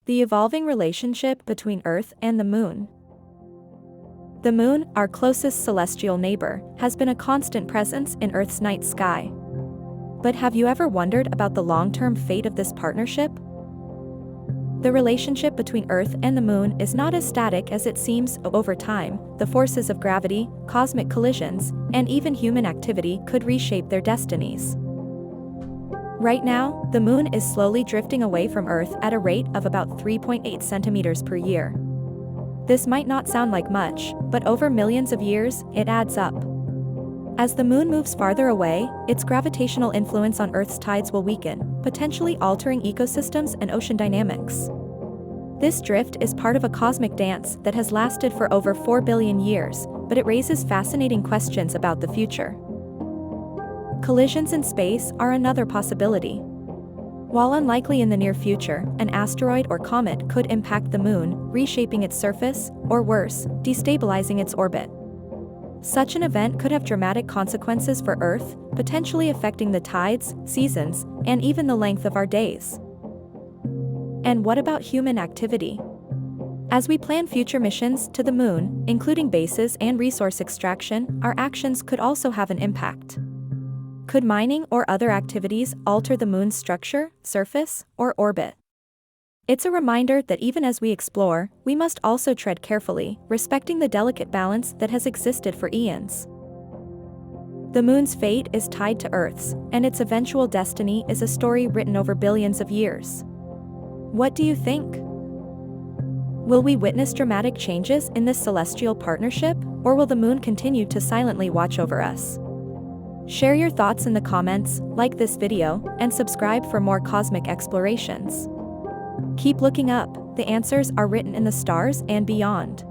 The evolving relationship between Earth and the Moon. The Moon, our closest celestial neighbor, has been a constant presence in Earth's night sky. But have you ever wondered about the long-term fate of this partnership? The relationship between Earth and the Moon is not as static as it seems. Over time, the forces of gravity, cosmic collisions, and even human activity could reshape their destinies. Right now, the Moon is slowly drifting away from Earth at a rate of about 3.8 centimeters per year. This might not sound like much, but over millions of years, it adds up. As the Moon moves farther away, its gravitational influence on Earth's tides will weaken, potentially altering ecosystems and ocean dynamics. This drift is part of a cosmic dance that has lasted for over 4 billion years, but it raises fascinating questions about the future. Collisions in space are another possibility. While unlikely in the near future, an asteroid or comet could impact the Moon, reshaping its surface, or worse, destabilizing its orbit. Such an event could have dramatic consequences for Earth, potentially affecting the tides, seasons, and even the length of our days. And what about human activity? As we plan future missions to the Moon, including bases and resource extraction, our actions could also have an impact. Could mining or other activities alter the Moon's structure, surface, or orbit? It's a reminder that even as we explore, we must also tread carefully, respecting the delicate balance that has existed for eons. The Moon's fate is tied to Earth's, and its eventual destiny is a story written over billions of years. What do you think? Will we witness dramatic changes in this celestial partnership, or will the Moon continue to silently watch over us? Share your thoughts in the comments, like this video, and subscribe for more cosmic explorations. Keep looking up, the answers are written in the stars and beyond.